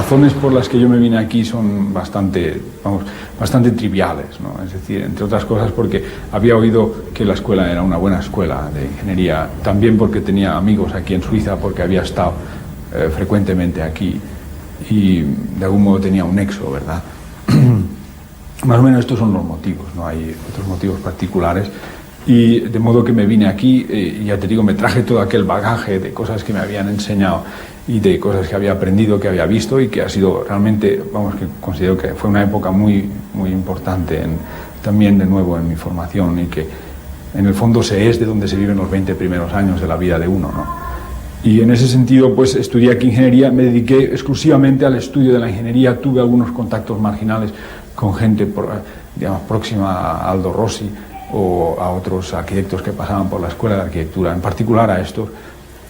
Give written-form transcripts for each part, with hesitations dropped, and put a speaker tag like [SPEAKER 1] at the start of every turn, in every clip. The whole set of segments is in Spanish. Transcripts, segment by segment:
[SPEAKER 1] razones por las que yo me vine aquí son bastante triviales, ¿no? Es decir, entre otras cosas porque había oído que la escuela era una buena escuela de ingeniería, también porque tenía amigos aquí en Suiza, porque había estado frecuentemente aquí y de algún modo tenía un nexo, ¿verdad? Más o menos estos son los motivos, no hay otros motivos particulares. Y de modo que me vine aquí, y ya te digo, me traje todo aquel bagaje de cosas que me habían enseñado y de cosas que había aprendido, que había visto y que ha sido realmente, que considero que fue una época muy, muy importante también de nuevo en mi formación y que en el fondo es de donde se viven los 20 primeros años de la vida de uno, ¿no? Y en ese sentido, pues estudié aquí ingeniería, me dediqué exclusivamente al estudio de la ingeniería, tuve algunos contactos marginales con gente, digamos, próxima a Aldo Rossi o a otros arquitectos que pasaban por la escuela de arquitectura, en particular a estos,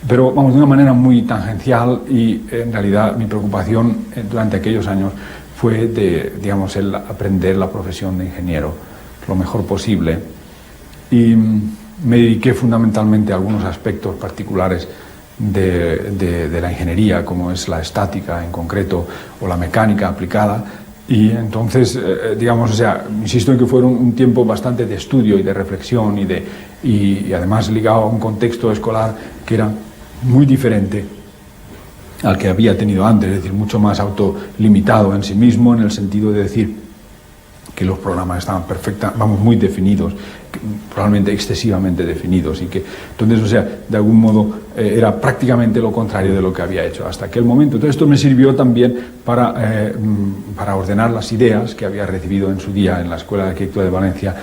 [SPEAKER 1] pero de una manera muy tangencial y en realidad mi preocupación durante aquellos años fue el aprender la profesión de ingeniero lo mejor posible y me dediqué fundamentalmente a algunos aspectos particulares de la ingeniería, como es la estática en concreto o la mecánica aplicada. Y entonces, insisto en que fueron un tiempo bastante de estudio y de reflexión y además ligado a un contexto escolar que era muy diferente al que había tenido antes, es decir, mucho más autolimitado en sí mismo, en el sentido de decir que los programas estaban muy definidos, probablemente excesivamente definidos, y que entonces, de algún modo era prácticamente lo contrario de lo que había hecho hasta aquel momento. Entonces esto me sirvió también para ordenar las ideas que había recibido en su día en la Escuela de Arquitectura de Valencia,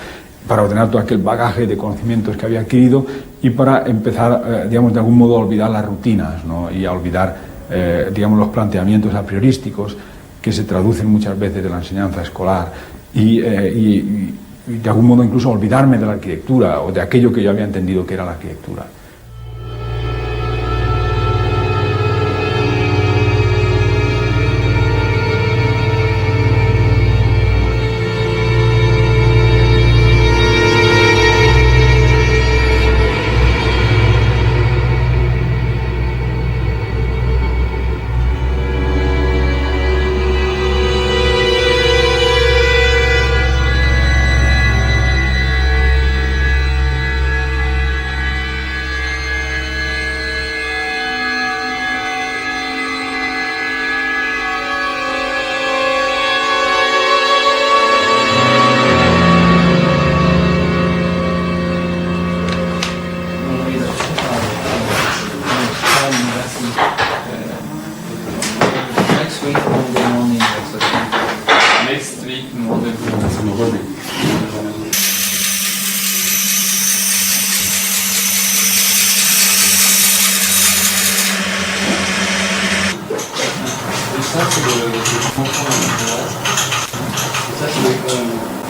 [SPEAKER 1] para ordenar todo aquel bagaje de conocimientos que había adquirido y para empezar, de algún modo a olvidar las rutinas, ¿no? Y a olvidar, los planteamientos a priorísticos que se traducen muchas veces de la enseñanza escolar. Y de algún modo incluso olvidarme de la arquitectura o de aquello que yo había entendido que era la arquitectura.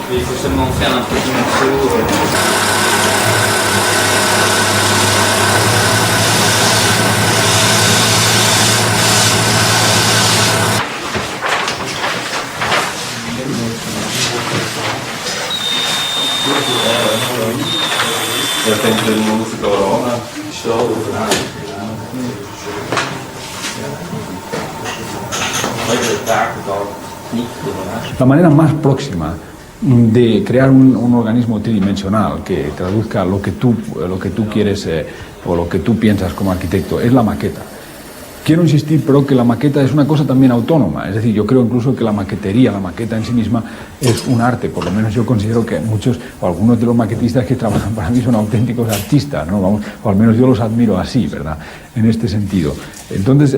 [SPEAKER 2] Il faut seulement faire un petit morceau.
[SPEAKER 3] Jag tänkte att man måste klara av att köra.
[SPEAKER 1] La manera más próxima de crear un organismo tridimensional que traduzca lo que tú quieres o lo que tú piensas como arquitecto es la maqueta. Quiero insistir, pero que la maqueta es una cosa también autónoma, es decir, yo creo incluso que la maquetería, la maqueta en sí misma es un arte, por lo menos yo considero que muchos o algunos de los maquetistas que trabajan para mí son auténticos artistas, ¿no? O al menos yo los admiro así, ¿verdad? En este sentido. Entonces,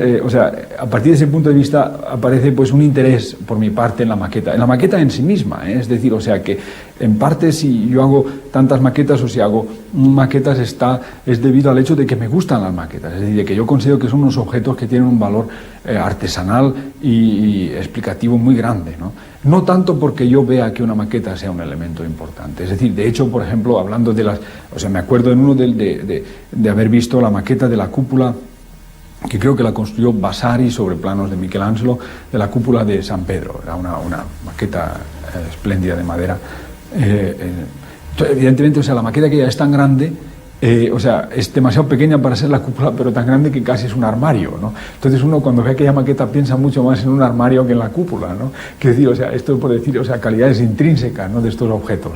[SPEAKER 1] a partir de ese punto de vista aparece pues un interés por mi parte en la maqueta en sí misma, ¿eh? Es decir, que en parte si yo hago tantas maquetas o si hago maquetas es debido al hecho de que me gustan las maquetas, es decir, de que yo considero que son unos objetos que tienen un valor artesanal y explicativo muy grande, ¿no? No tanto porque yo vea que una maqueta sea un elemento importante, es decir, de hecho, por ejemplo, hablando de me acuerdo en uno de haber visto la maqueta de la cúpula, que creo que la construyó Vasari sobre planos de Michelangelo, de la cúpula de San Pedro. Era una maqueta espléndida de madera. Evidentemente, la maqueta que ya es tan grande o sea, es demasiado pequeña para ser la cúpula, pero tan grande que casi es un armario, ¿no? Entonces uno cuando ve aquella maqueta piensa mucho más en un armario que en la cúpula, ¿no? Quiero decir, o sea, esto es por decir, o sea, calidades intrínsecas, ¿no?, de estos objetos.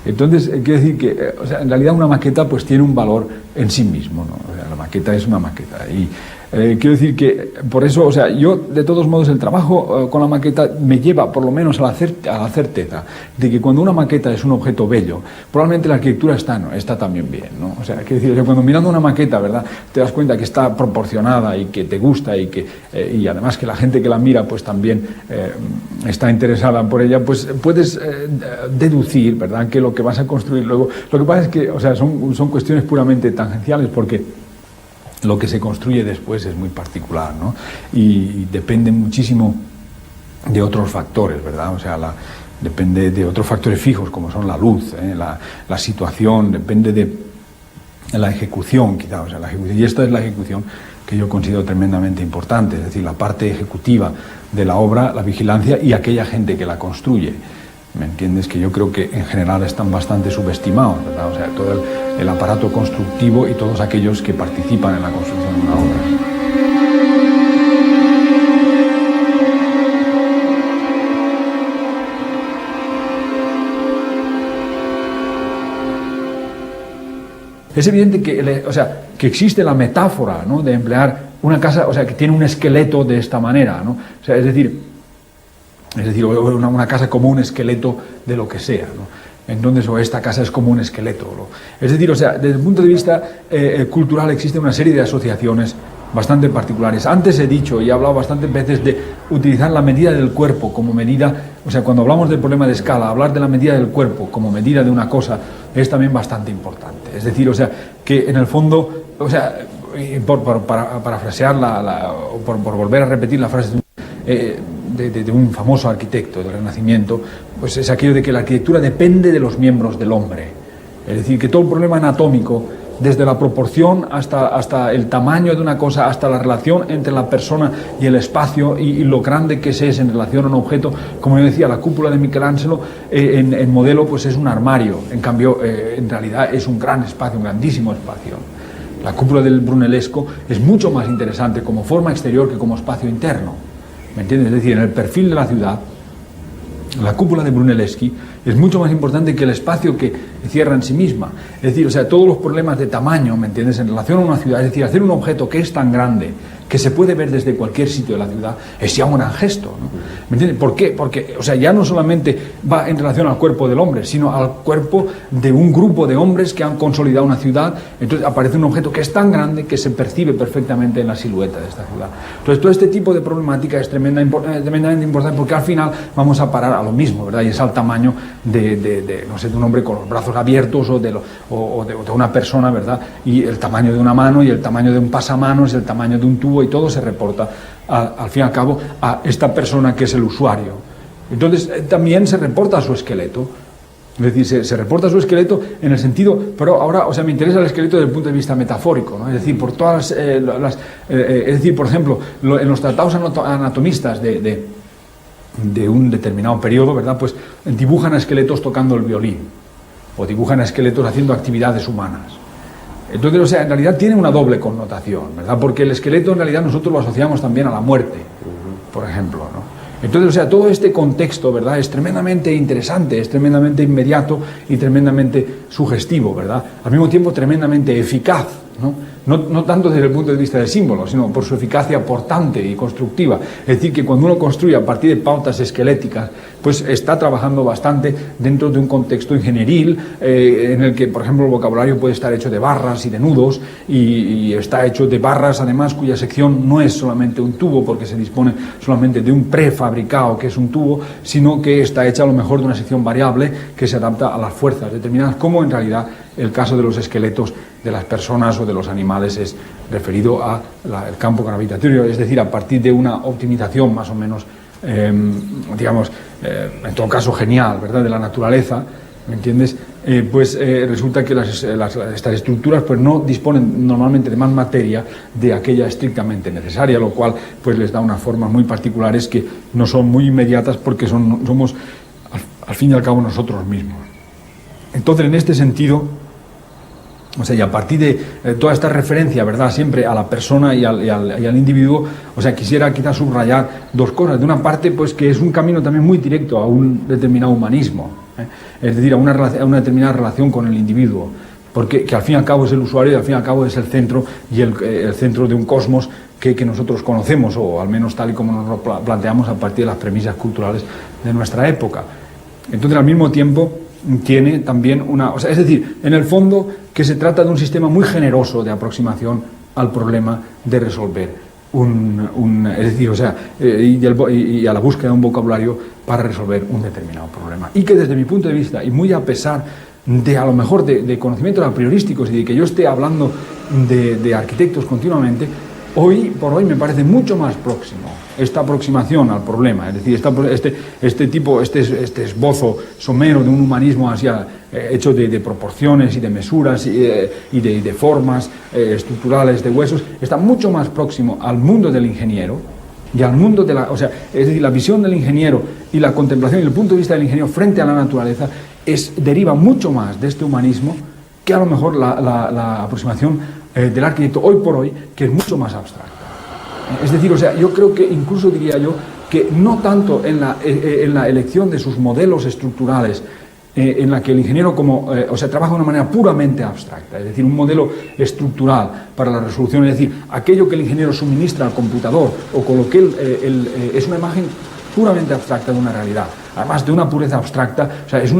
[SPEAKER 1] Entonces, quiero decir que, o sea, en realidad una maqueta pues tiene un valor en sí mismo, ¿no? O sea, la maqueta es una maqueta y quiero decir que por eso, o sea, yo de todos modos el trabajo con la maqueta me lleva por lo menos a la certeza de que cuando una maqueta es un objeto bello, probablemente la arquitectura está también bien, ¿no? O sea, quiero decir, o sea, cuando mirando una maqueta, ¿verdad?, te das cuenta que está proporcionada y que te gusta y además que la gente que la mira pues también está interesada por ella, pues puedes deducir, ¿verdad?, que lo que vas a construir luego, lo que pasa es que, o sea, son cuestiones puramente tangenciales porque lo que se construye después es muy particular, ¿no? Y depende muchísimo de otros factores, ¿verdad? O sea, depende de otros factores fijos como son la luz, la situación, depende de la ejecución, quizá, o sea, la ejecución. Y esta es la ejecución que yo considero tremendamente importante, es decir, la parte ejecutiva de la obra, la vigilancia y aquella gente que la construye. ¿Me entiendes? Que yo creo que en general están bastante subestimados, ¿verdad? O sea, todo el aparato constructivo y todos aquellos que participan en la construcción de una obra. Es evidente que existe la metáfora, ¿no?, de emplear una casa, o sea, que tiene un esqueleto de esta manera, ¿no? O sea, es decir, una casa como un esqueleto de lo que sea, ¿no? Entonces, o esta casa es como un esqueleto, ¿no? Es decir, o sea, desde el punto de vista cultural existe una serie de asociaciones bastante particulares. Antes he dicho y he hablado bastantes veces de utilizar la medida del cuerpo como medida, o sea, cuando hablamos del problema de escala, hablar de la medida del cuerpo como medida de una cosa es también bastante importante. Es decir, o sea, que en el fondo, o sea, por parafrasear o por volver a repetir la frase de un famoso arquitecto del Renacimiento, pues es aquello de que la arquitectura depende de los miembros del hombre. Es decir, que todo el problema anatómico, desde la proporción hasta el tamaño de una cosa, hasta la relación entre la persona y el espacio y lo grande que es en relación a un objeto, como yo decía, la cúpula de Michelangelo en modelo pues es un armario, en cambio en realidad es un gran espacio, un grandísimo espacio. La cúpula del Brunellesco es mucho más interesante como forma exterior que como espacio interno. ¿Me entiendes? Es decir, en el perfil de la ciudad, la cúpula de Brunelleschi es mucho más importante que el espacio que cierra en sí misma. Es decir, o sea, todos los problemas de tamaño, ¿me entiendes?, en relación a una ciudad, es decir, hacer un objeto que es tan grande, que se puede ver desde cualquier sitio de la ciudad, es ya un gran gesto, ¿no? ¿Me entiendes? ¿Por qué? Porque, o sea, ya no solamente va en relación al cuerpo del hombre, sino al cuerpo de un grupo de hombres que han consolidado una ciudad. Entonces aparece un objeto que es tan grande que se percibe perfectamente en la silueta de esta ciudad. Entonces todo este tipo de problemática es tremendamente importante porque al final vamos a parar a lo mismo, ¿verdad? Y es al tamaño no sé, de un hombre con los brazos abiertos o de una persona, ¿verdad? Y el tamaño de una mano y el tamaño de un pasamanos, el tamaño de un tubo, y todo se reporta al fin y al cabo a esta persona que es el usuario. Entonces también se reporta su esqueleto, es decir, se reporta su esqueleto en el sentido, pero ahora, o sea, me interesa el esqueleto desde el punto de vista metafórico, ¿no? Es decir, por todas es decir, por ejemplo, en los tratados anatomistas de un determinado periodo, ¿verdad?, pues dibujan a esqueletos tocando el violín o dibujan a esqueletos haciendo actividades humanas. Entonces, o sea, en realidad tiene una doble connotación, ¿verdad? Porque el esqueleto en realidad nosotros lo asociamos también a la muerte, por ejemplo, ¿no? Entonces, o sea, todo este contexto, ¿verdad?, es tremendamente interesante, es tremendamente inmediato y tremendamente sugestivo, ¿verdad? Al mismo tiempo tremendamente eficaz, ¿no? No tanto desde el punto de vista del símbolo, sino por su eficacia portante y constructiva. Es decir, que cuando uno construye a partir de pautas esqueléticas, pues está trabajando bastante dentro de un contexto ingenieril, en el que, por ejemplo, el vocabulario puede estar hecho de barras y de nudos, y está hecho de barras, además, cuya sección no es solamente un tubo, porque se dispone solamente de un prefabricado, que es un tubo, sino que está hecha a lo mejor de una sección variable que se adapta a las fuerzas determinadas, como en realidad el caso de los esqueletos de las personas o de los animales es referido al campo gravitatorio, es decir, a partir de una optimización más o menos, digamos, en todo caso genial, ¿verdad?, de la naturaleza, ¿me entiendes? Pues resulta que estas estructuras pues no disponen normalmente de más materia de aquella estrictamente necesaria, lo cual pues les da unas formas muy particulares que no son muy inmediatas porque somos al fin y al cabo nosotros mismos. Entonces, en este sentido, O sea, y a partir de toda esta referencia, ¿verdad?, siempre a la persona y al individuo, o sea, quisiera quizás subrayar dos cosas. De una parte, pues que es un camino también muy directo a un determinado humanismo, es decir, a una determinada relación con el individuo, porque que al fin y al cabo es el usuario y al fin y al cabo es el centro y el centro de un cosmos que nosotros conocemos, o al menos tal y como nos lo planteamos a partir de las premisas culturales de nuestra época. Entonces, al mismo tiempo, tiene también o sea, es decir, en el fondo que se trata de un sistema muy generoso de aproximación al problema de resolver es decir, o sea, y a la búsqueda de un vocabulario para resolver un determinado problema. Y que desde mi punto de vista, y muy a pesar de a lo mejor de conocimientos a priorísticos y de que yo esté hablando de arquitectos continuamente, hoy por hoy me parece mucho más próximo esta aproximación al problema, es decir, este esbozo somero de un humanismo hecho de proporciones y de mesuras y de formas estructurales de huesos, está mucho más próximo al mundo del ingeniero y al mundo o sea, es decir, la visión del ingeniero y la contemplación y el punto de vista del ingeniero frente a la naturaleza deriva mucho más de este humanismo que a lo mejor la aproximación del arquitecto hoy por hoy, que es mucho más abstracta. Es decir, o sea, yo creo que incluso diría yo que no tanto en la elección de sus modelos estructurales, en la que el ingeniero trabaja de una manera puramente abstracta, es decir, un modelo estructural para la resolución, es decir, aquello que el ingeniero suministra al computador o con lo que es una imagen puramente abstracta de una realidad, además de una pureza abstracta, o sea, es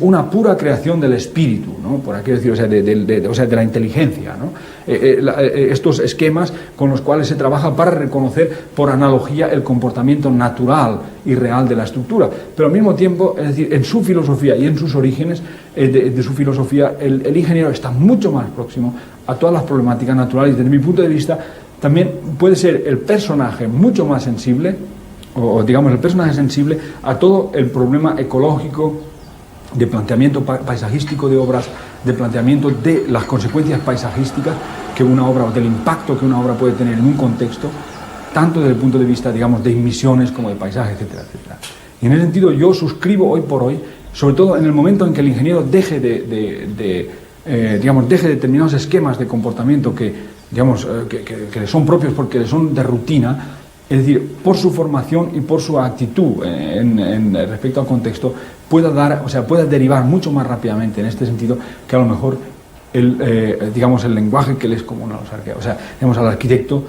[SPEAKER 1] una pura creación del espíritu, ¿no? Por aquí decir, o sea, de la inteligencia, ¿no? Estos esquemas con los cuales se trabaja para reconocer por analogía el comportamiento natural y real de la estructura, pero al mismo tiempo, es decir, en su filosofía y en sus orígenes de su filosofía, el ingeniero está mucho más próximo a todas las problemáticas naturales. Desde mi punto de vista, también puede ser el personaje mucho más sensible, o digamos el personaje sensible a todo el problema ecológico, de planteamiento paisajístico de obras, de planteamiento de las consecuencias paisajísticas que una obra, o del impacto que una obra puede tener en un contexto, tanto desde el punto de vista, digamos, de emisiones como de paisaje, etcétera, etcétera. Y en ese sentido yo suscribo hoy por hoy, sobre todo en el momento en que el ingeniero deje de determinados esquemas de comportamiento que le son propios porque le son de rutina, es decir, por su formación y por su actitud respecto al contexto, pueda derivar mucho más rápidamente en este sentido que a lo mejor el lenguaje que le es común a los arquitectos. O sea, digamos al arquitecto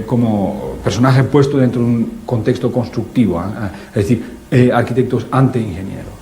[SPEAKER 1] como personaje puesto dentro de un contexto constructivo, es decir, arquitectos ante ingenieros.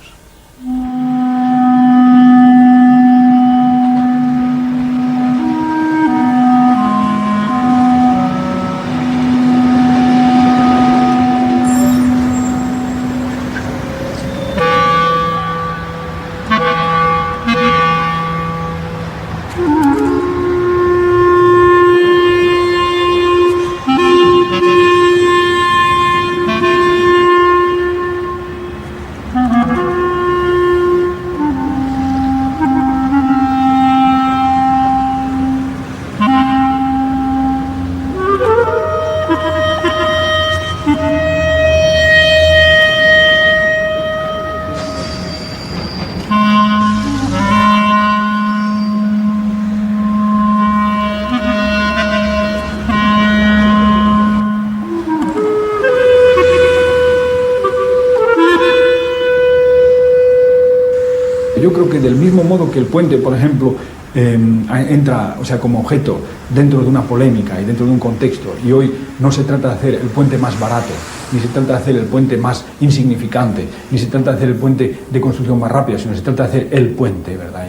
[SPEAKER 1] Yo creo que del mismo modo que el puente, por ejemplo, entra, o sea, como objeto dentro de una polémica y dentro de un contexto, y hoy no se trata de hacer el puente más barato, ni se trata de hacer el puente más insignificante, ni se trata de hacer el puente de construcción más rápida, sino se trata de hacer el puente, ¿verdad?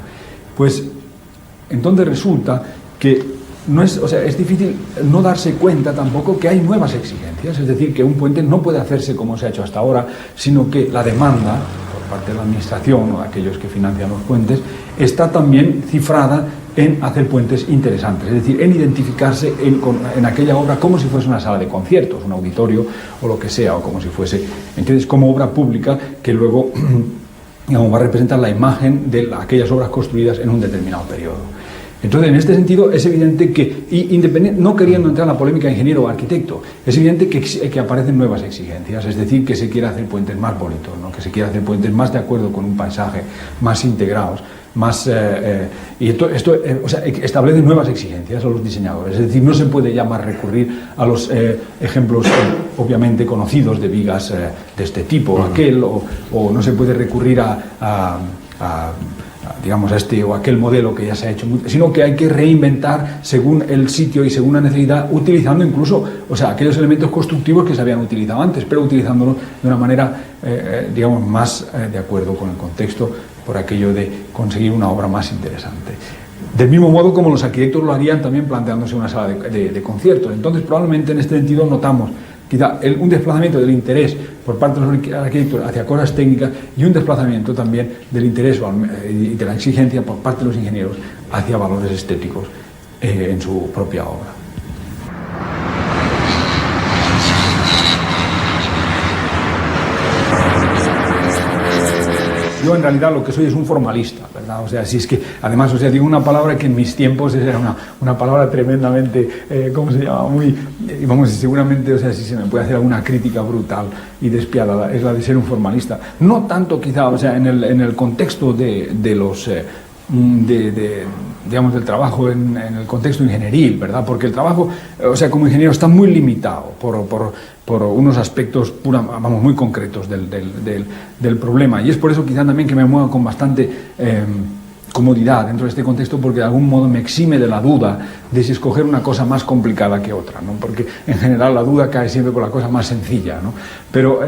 [SPEAKER 1] Pues entonces resulta que es difícil no darse cuenta tampoco que hay nuevas exigencias, es decir, que un puente no puede hacerse como se ha hecho hasta ahora, sino que la demanda parte de la administración o de aquellos que financian los puentes, está también cifrada en hacer puentes interesantes, es decir, en identificarse en aquella obra como si fuese una sala de conciertos, un auditorio o lo que sea, o como si fuese, entonces, como obra pública que luego va a representar la imagen de aquellas obras construidas en un determinado periodo. Entonces, en este sentido, es evidente que, no queriendo entrar en la polémica de ingeniero o arquitecto, es evidente que aparecen nuevas exigencias, es decir, que se quiere hacer puentes más bonitos, ¿no? Que se quiere hacer puentes más de acuerdo con un paisaje, más integrados, y esto o sea, establece nuevas exigencias a los diseñadores. Es decir, no se puede ya más recurrir a los ejemplos obviamente conocidos de vigas de este tipo, aquel, o no se puede recurrir digamos, a este o aquel modelo que ya se ha hecho, sino que hay que reinventar según el sitio y según la necesidad, utilizando incluso, o sea, aquellos elementos constructivos que se habían utilizado antes, pero utilizándolos de una manera, digamos, más de acuerdo con el contexto, por aquello de conseguir una obra más interesante. Del mismo modo como los arquitectos lo harían también planteándose una sala de conciertos. Entonces, probablemente en este sentido notamos quizá un desplazamiento del interés por parte de los arquitectos hacia cosas técnicas y un desplazamiento también del interés y de la exigencia por parte de los ingenieros hacia valores estéticos en su propia obra. Yo en realidad lo que soy es un formalista, ¿verdad? O sea, si es que, además, o sea, digo una palabra que en mis tiempos era una palabra tremendamente, ¿cómo se llama? Muy, vamos, seguramente, o sea, si se me puede hacer alguna crítica brutal y despiadada, es la de ser un formalista. No tanto quizá, o sea, en el contexto de los... digamos, del trabajo en el contexto ingenieril, ¿verdad? Porque el trabajo, o sea, como ingeniero está muy limitado por unos aspectos muy concretos del problema, y es por eso quizá también que me muevo con bastante comodidad dentro de este contexto, porque de algún modo me exime de la duda de si escoger una cosa más complicada que otra, ¿no? Porque en general la duda cae siempre por la cosa más sencilla, ¿no? Pero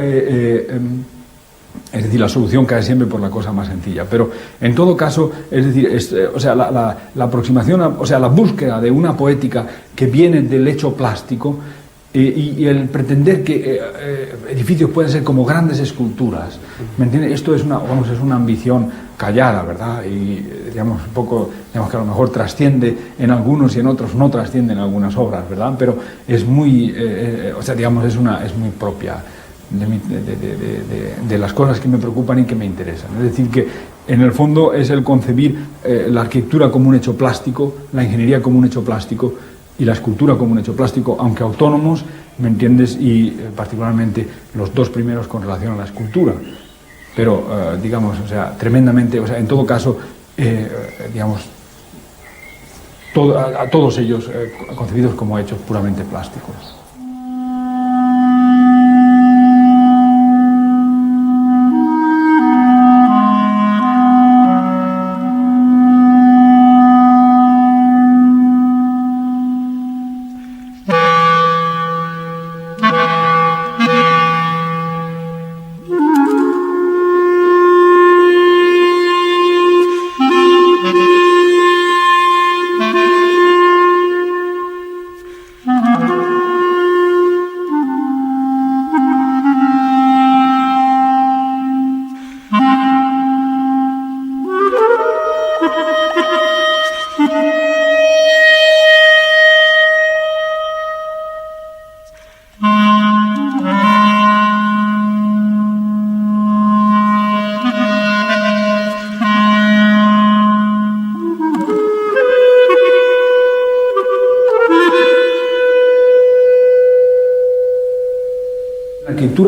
[SPEAKER 1] es decir, la solución cae siempre por la cosa más sencilla. Pero en todo caso, es decir, o sea, la aproximación, o sea, la búsqueda de una poética que viene del hecho plástico y el pretender que edificios pueden ser como grandes esculturas, ¿me entiendes? Esto es una ambición callada, ¿verdad? Y digamos un poco, digamos que a lo mejor trasciende en algunos y en otros no trasciende en algunas obras, ¿verdad? Pero es muy, o sea, digamos, es muy propia de las cosas que me preocupan y que me interesan. Es decir, que en el fondo es el concebir la arquitectura como un hecho plástico, la ingeniería como un hecho plástico y la escultura como un hecho plástico, aunque autónomos, ¿me entiendes? Y particularmente los dos primeros con relación a la escultura. Pero, digamos, o sea, tremendamente, o sea, en todo caso, digamos, a todos ellos concebidos como hechos puramente plásticos.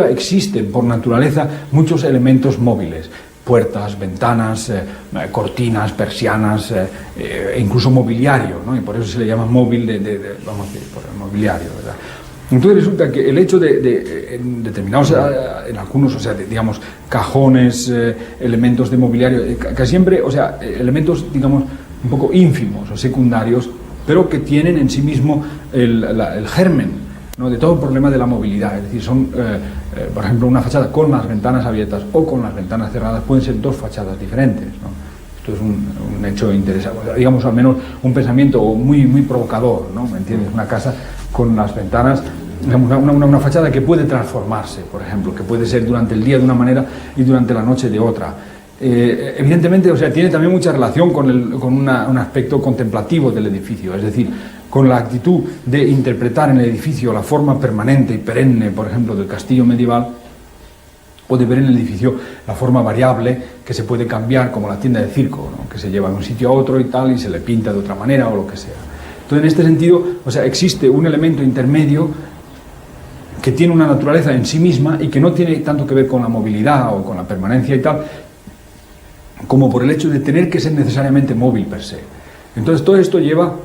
[SPEAKER 1] Existen por naturaleza muchos elementos móviles, puertas, ventanas, cortinas, persianas, e incluso mobiliario, ¿no? Y por eso se le llama móvil vamos a decir, por el mobiliario, ¿verdad? Entonces resulta que el hecho en determinados, en algunos, o sea, digamos, cajones, elementos de mobiliario, casi siempre, o sea, elementos, digamos, un poco ínfimos o secundarios, pero que tienen en sí mismo el germen, ¿no?, de todo el problema de la movilidad. Es decir, son, por ejemplo, una fachada con las ventanas abiertas o con las ventanas cerradas pueden ser dos fachadas diferentes, ¿no? Esto es un hecho interesante, digamos, al menos un pensamiento muy, muy provocador, ¿no? ¿Me entiendes? Una casa con las ventanas, digamos, una fachada que puede transformarse, por ejemplo, que puede ser durante el día de una manera y durante la noche de otra. Evidentemente, o sea, tiene también mucha relación con un aspecto contemplativo del edificio, es decir, con la actitud de interpretar en el edificio la forma permanente y perenne, por ejemplo, del castillo medieval, o de ver en el edificio la forma variable que se puede cambiar, como la tienda de circo, ¿no?, que se lleva de un sitio a otro y tal, y se le pinta de otra manera o lo que sea. Entonces, en este sentido, o sea, existe un elemento intermedio que tiene una naturaleza en sí misma y que no tiene tanto que ver con la movilidad o con la permanencia y tal, como por el hecho de tener que ser necesariamente móvil per se. Entonces todo esto lleva,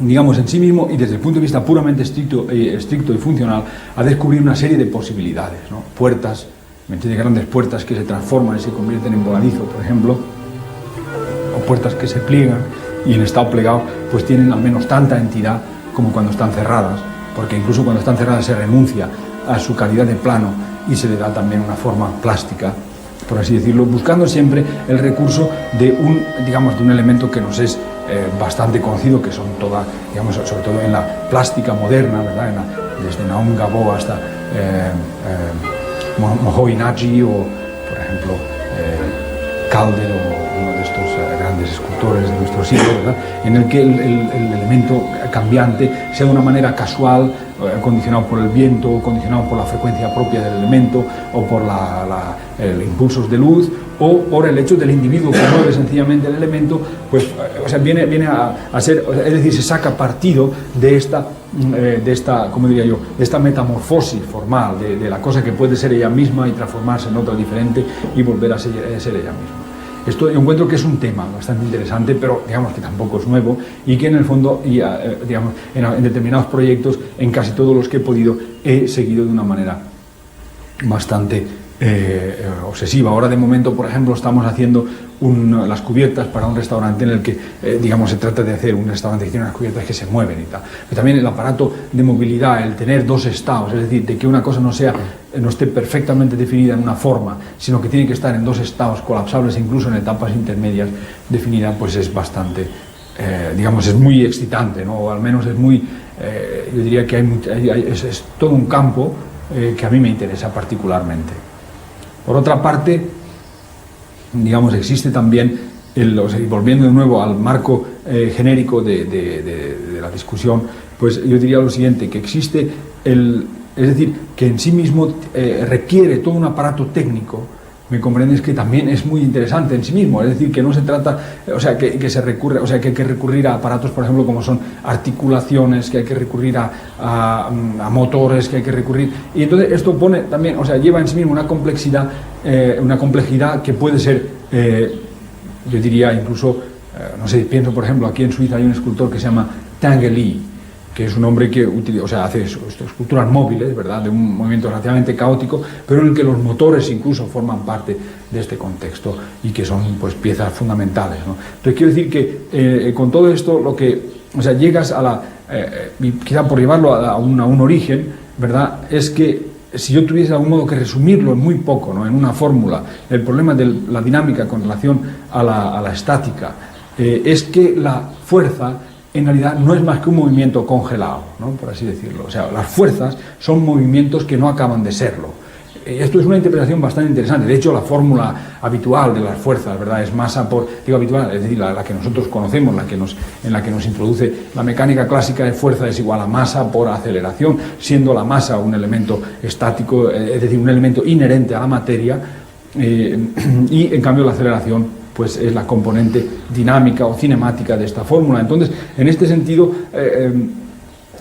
[SPEAKER 1] digamos, en sí mismo y desde el punto de vista puramente estricto y funcional, a descubrir una serie de posibilidades, ¿no? Puertas, de grandes puertas que se transforman y se convierten en voladizo, por ejemplo, o puertas que se pliegan y en estado plegado pues tienen al menos tanta entidad como cuando están cerradas, porque incluso cuando están cerradas se renuncia a su calidad de plano y se le da también una forma plástica, por así decirlo, buscando siempre el recurso de un, digamos, de un elemento que nos es bastante conocido, que son todas, digamos, sobre todo en la plástica moderna, ¿verdad? Desde Naum Gabo hasta Mohoy Nagy o, por ejemplo, Calder, o uno de estos grandes escultores de nuestro siglo, ¿verdad? En el que el elemento cambiante sea de una manera casual, condicionado por el viento, condicionado por la frecuencia propia del elemento o por los impulsos de luz o por el hecho del individuo que mueve sencillamente el elemento, pues, o sea, viene a ser, es decir, se saca partido de esta, ¿cómo diría yo?, de esta metamorfosis formal, de la cosa que puede ser ella misma y transformarse en otra diferente y volver a ser ella misma. Esto yo encuentro que es un tema bastante interesante, pero digamos que tampoco es nuevo y que en el fondo, digamos, en determinados proyectos, en casi todos los que he podido, he seguido de una manera bastante obsesiva. Ahora de momento, por ejemplo, estamos haciendo las cubiertas para un restaurante en el que, digamos, se trata de hacer un restaurante que tiene unas cubiertas que se mueven y tal. Pero también el aparato de movilidad, el tener dos estados, es decir, de que una cosa no esté perfectamente definida en una forma, sino que tiene que estar en dos estados colapsables, incluso en etapas intermedias definidas, pues es bastante, digamos, es muy excitante, ¿no? O al menos es muy, yo diría que es todo un campo que a mí me interesa particularmente. Por otra parte, digamos, existe también, volviendo de nuevo al marco genérico de la discusión, pues yo diría lo siguiente, que existe es decir, que en sí mismo requiere todo un aparato técnico, me comprendes, que también es muy interesante en sí mismo, es decir, que no se trata, o sea, que se recurre, o sea, que hay que recurrir a aparatos, por ejemplo, como son articulaciones, que hay que recurrir a motores, que hay que recurrir, y entonces esto pone también, o sea, lleva en sí mismo una complejidad que puede ser, yo diría incluso, no sé, pienso, por ejemplo, aquí en Suiza hay un escultor que se llama Tange Lee, que es un hombre que hace esculturas móviles, ¿verdad?, de un movimiento relativamente caótico, pero en el que los motores incluso forman parte de este contexto y que son, pues, piezas fundamentales, ¿no? Entonces quiero decir que con todo esto lo que, o sea, llegas a quizá por llevarlo a un origen, ¿verdad?, es que si yo tuviese de algún modo que resumirlo en muy poco, ¿no?, en una fórmula, el problema de la dinámica con relación a la estática, es que la fuerza en realidad no es más que un movimiento congelado, ¿no?, por así decirlo. O sea, las fuerzas son movimientos que no acaban de serlo. Esto es una interpretación bastante interesante. De hecho, la fórmula habitual de las fuerzas, ¿verdad?, es masa por, habitual, es decir, la que nosotros conocemos, en la que nos introduce la mecánica clásica de fuerza, es igual a masa por aceleración, siendo la masa un elemento estático, es decir, un elemento inherente a la materia, y en cambio la aceleración, pues, es la componente dinámica o cinemática de esta fórmula. Entonces, en este sentido,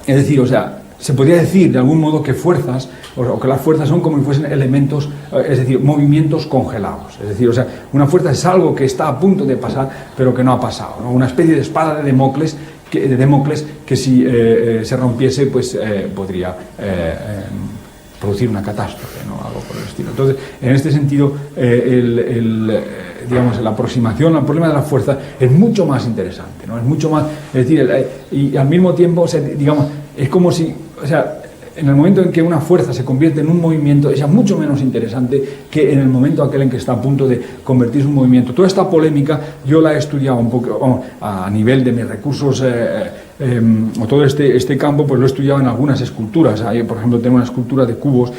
[SPEAKER 1] es decir, o sea, se podría decir de algún modo que fuerzas, o que las fuerzas son como si fuesen elementos, es decir, movimientos congelados. Es decir, o sea, una fuerza es algo que está a punto de pasar, pero que no ha pasado, ¿no? Una especie de espada de Damocles que si se rompiese, pues podría producir una catástrofe, ¿no?, algo por el estilo. Entonces, en este sentido, digamos, la aproximación al problema de la fuerza es mucho más interesante, ¿no? Es mucho más, es decir, y al mismo tiempo, o sea, digamos, es como si, o sea, en el momento en que una fuerza se convierte en un movimiento, es mucho menos interesante que en el momento aquel en que está a punto de convertirse en un movimiento. Toda esta polémica yo la he estudiado un poco a nivel de mis recursos, o todo este campo, pues lo he estudiado en algunas esculturas. Ahí, por ejemplo, tengo una escultura de cubos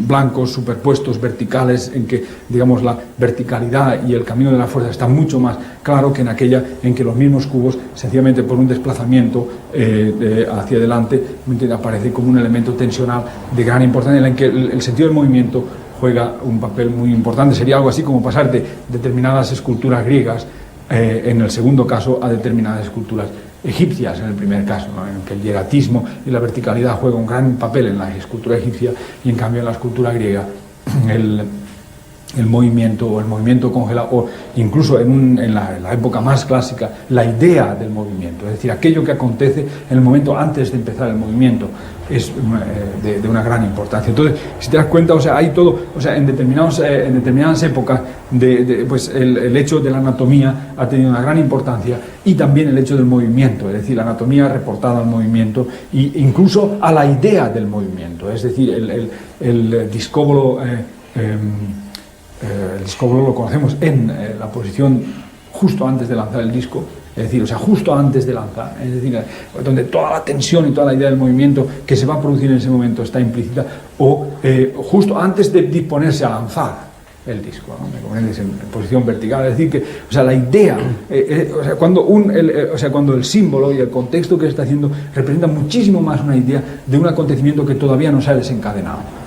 [SPEAKER 1] blancos superpuestos, verticales, en que, digamos, la verticalidad y el camino de la fuerza está mucho más claro que en aquella en que los mismos cubos, sencillamente por un desplazamiento hacia adelante, aparece como un elemento tensional de gran importancia, en el que el sentido del movimiento juega un papel muy importante. Sería algo así como pasar de determinadas esculturas griegas, en el segundo caso, a determinadas esculturas egipcias, en el primer caso, ¿no?, en que el hieratismo y la verticalidad juegan un gran papel en la escultura egipcia, y en cambio en la escultura griega el movimiento o el movimiento congelado, o incluso en la época más clásica, la idea del movimiento, es decir, aquello que acontece en el momento antes de empezar el movimiento, es de una gran importancia. Entonces, si te das cuenta, o sea, hay todo, o sea, en determinadas épocas, pues el hecho de la anatomía ha tenido una gran importancia, y también el hecho del movimiento, es decir, la anatomía reportada al movimiento e incluso a la idea del movimiento, es decir, el discóbolo. El discóbolo lo conocemos en la posición justo antes de lanzar el disco, es decir, o sea, justo antes de lanzar, es decir, donde toda la tensión y toda la idea del movimiento que se va a producir en ese momento está implícita, o justo antes de disponerse a lanzar el disco, ¿no? ¿Me comprendes? En posición vertical, es decir, que, o sea, la idea, o sea, cuando el símbolo y el contexto que se está haciendo representa muchísimo más una idea de un acontecimiento que todavía no se ha desencadenado.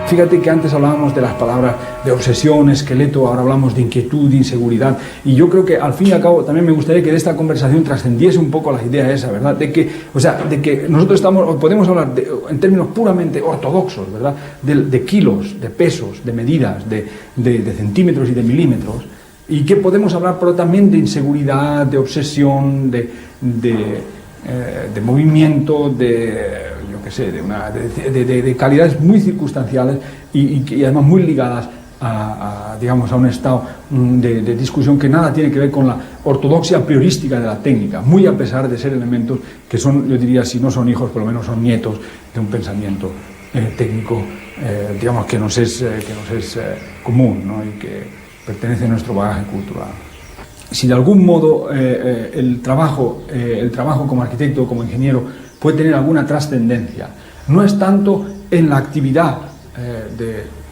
[SPEAKER 1] Fíjate que antes hablábamos de las palabras de obsesión, esqueleto, ahora hablamos de inquietud, de inseguridad, y yo creo que al fin y al cabo también me gustaría que de esta conversación trascendiese un poco la idea esa, ¿verdad? De que nosotros podemos hablar en términos puramente ortodoxos, ¿verdad? De kilos, de pesos, de medidas, de centímetros y de milímetros, y que podemos hablar pero también de inseguridad, de obsesión, de movimiento, de calidades muy circunstanciales y además muy ligadas digamos, a un estado de discusión que nada tiene que ver con la ortodoxia priorística de la técnica, muy a pesar de ser elementos que son, yo diría, si no son hijos, por lo menos son nietos de un pensamiento técnico, digamos, que nos es común, ¿no? Y que pertenece a nuestro bagaje cultural. Si de algún modo el trabajo como arquitecto o como ingeniero puede tener alguna trascendencia, no es tanto en la actividad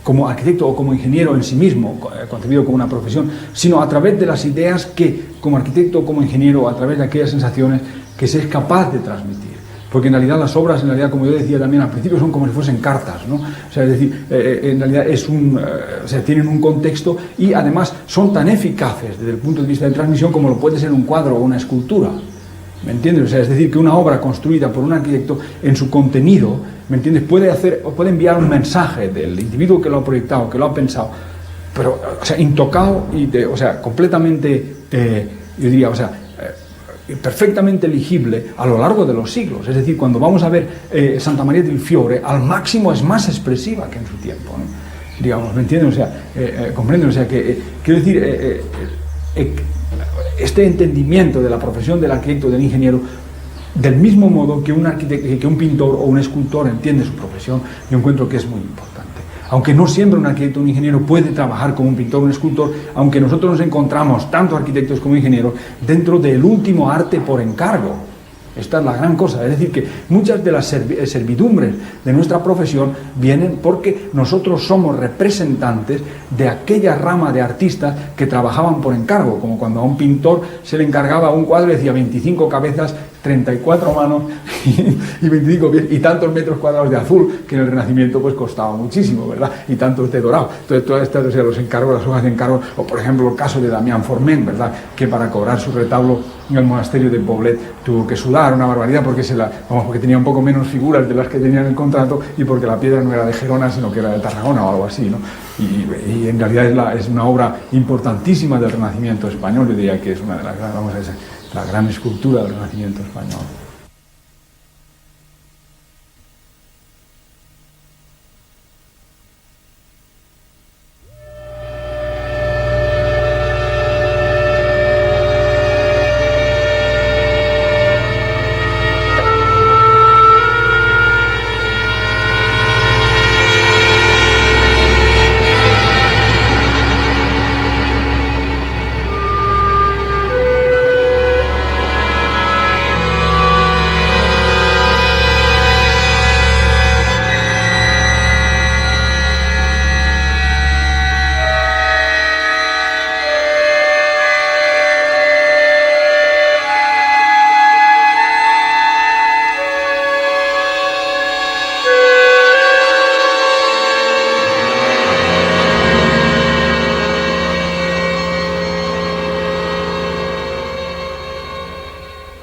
[SPEAKER 1] como arquitecto o como ingeniero en sí mismo, concebido como una profesión, sino a través de las ideas que, como arquitecto o como ingeniero, a través de aquellas sensaciones que se es capaz de transmitir. Porque en realidad las obras, como yo decía también al principio, son como si fuesen cartas, ¿no? O sea, es decir, en realidad tienen un contexto y además son tan eficaces desde el punto de vista de transmisión como lo puede ser un cuadro o una escultura. ¿Me entiendes? O sea, es decir, que una obra construida por un arquitecto, en su contenido, ¿me entiendes?, puede enviar un mensaje del individuo que lo ha proyectado, que lo ha pensado, pero, o sea, intocado y, completamente, yo diría, perfectamente legible a lo largo de los siglos. Es decir, cuando vamos a ver Santa María del Fiore, al máximo es más expresiva que en su tiempo, ¿no? Digamos, ¿me entienden? O sea, comprenden, o sea, que quiero decir, este entendimiento de la profesión del arquitecto, del ingeniero, del mismo modo que un pintor o un escultor entiende su profesión, yo encuentro que es muy importante. Aunque no siempre un arquitecto o un ingeniero puede trabajar como un pintor o un escultor, aunque nosotros nos encontramos, tanto arquitectos como ingenieros, dentro del último arte por encargo. Esta es la gran cosa, es decir, que muchas de las servidumbres de nuestra profesión vienen porque nosotros somos representantes de aquella rama de artistas que trabajaban por encargo, como cuando a un pintor se le encargaba un cuadro y decía 25 cabezas, 34 manos y 25 pies y tantos metros cuadrados de azul, que en el Renacimiento pues costaba muchísimo, ¿verdad? Y tantos de dorado. Entonces todas estas, los encargos, las hojas de encargo, o por ejemplo el caso de Damián Forment, ¿verdad?, que para cobrar su retablo en el monasterio de Poblet tuvo que sudar una barbaridad porque tenía un poco menos figuras de las que tenía en el contrato y porque la piedra no era de Gerona sino que era de Tarragona o algo así, ¿no? Y en realidad es una obra importantísima del Renacimiento español. Yo diría que es una de las la gran escultura del Renacimiento español.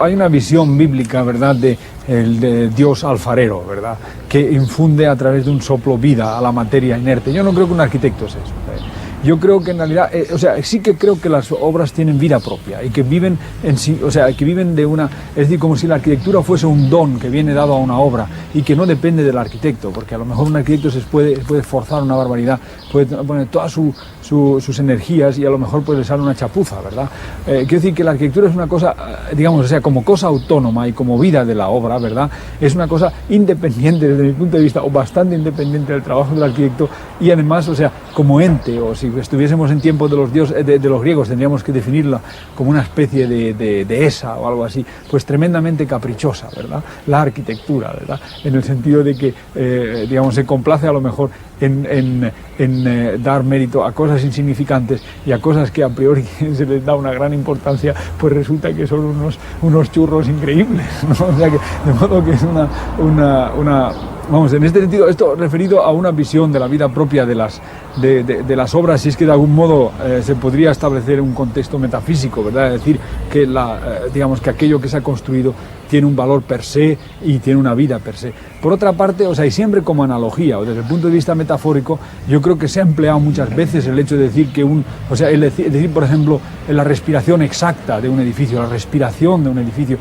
[SPEAKER 1] hay una visión bíblica, ¿verdad?, de Dios alfarero, ¿verdad?, que infunde a través de un soplo vida a la materia inerte. Yo no creo que un arquitecto es eso. Yo creo que en realidad, o sea, sí que creo que las obras tienen vida propia y que viven en sí, o sea, que viven de una, es decir, como si la arquitectura fuese un don que viene dado a una obra y que no depende del arquitecto, porque a lo mejor un arquitecto se puede forzar una barbaridad, puede poner todas sus energías y a lo mejor puede sale una chapuza, ¿verdad? Quiero decir que la arquitectura es una cosa, digamos, o sea, como cosa autónoma y como vida de la obra, ¿verdad? Es una cosa independiente desde mi punto de vista, o bastante independiente del trabajo del arquitecto, y además, o sea, como ente, o si estuviésemos en tiempos de los dioses, de los griegos, tendríamos que definirla como una especie de esa o algo así, pues tremendamente caprichosa, ¿verdad? La arquitectura, ¿verdad? En el sentido de que, digamos, se complace a lo mejor en dar mérito a cosas insignificantes y a cosas que a priori se les da una gran importancia, pues resulta que son unos churros increíbles, ¿no? O sea que, de modo que es vamos, en este sentido, esto referido a una visión de la vida propia de las obras, si es que de algún modo se podría establecer un contexto metafísico, ¿verdad? Es decir, que digamos que aquello que se ha construido tiene un valor per se y tiene una vida per se. Por otra parte, o sea, y siempre como analogía, o desde el punto de vista metafórico, yo creo que se ha empleado muchas veces el hecho de decir que o sea, decir, por ejemplo, la respiración exacta de un edificio, la respiración de un edificio,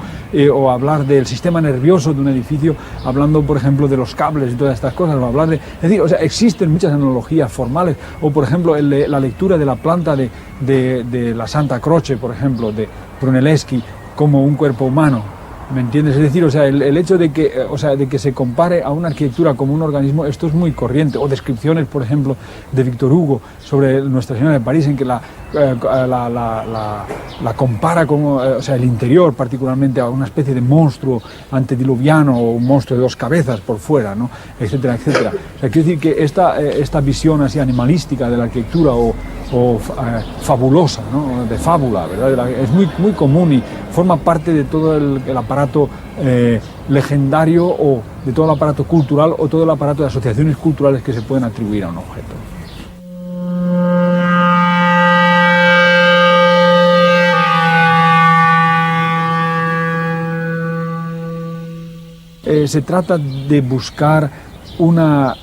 [SPEAKER 1] o hablar del sistema nervioso de un edificio, hablando, por ejemplo, de los cables y todas estas cosas, o hablar es decir, o sea, existen muchas analogías formales, o por ejemplo, la lectura de la planta de la Santa Croce, por ejemplo, de Brunelleschi, como un cuerpo humano. ¿Me entiendes? Es decir, o sea, el hecho de que se compare a una arquitectura como un organismo, esto es muy corriente. O descripciones, por ejemplo, de Víctor Hugo sobre Nuestra Señora de París, en que la compara con, o sea, el interior particularmente a una especie de monstruo antediluviano o un monstruo de dos cabezas por fuera, ¿no? Etcétera, etcétera. O sea, quiero decir que esta visión así animalística de la arquitectura o fabulosa, ¿no? De fábula, ¿verdad? Es muy común y forma parte de todo el aparato legendario o de todo el aparato cultural o todo el aparato de asociaciones culturales que se pueden atribuir a un objeto. Se trata de buscar una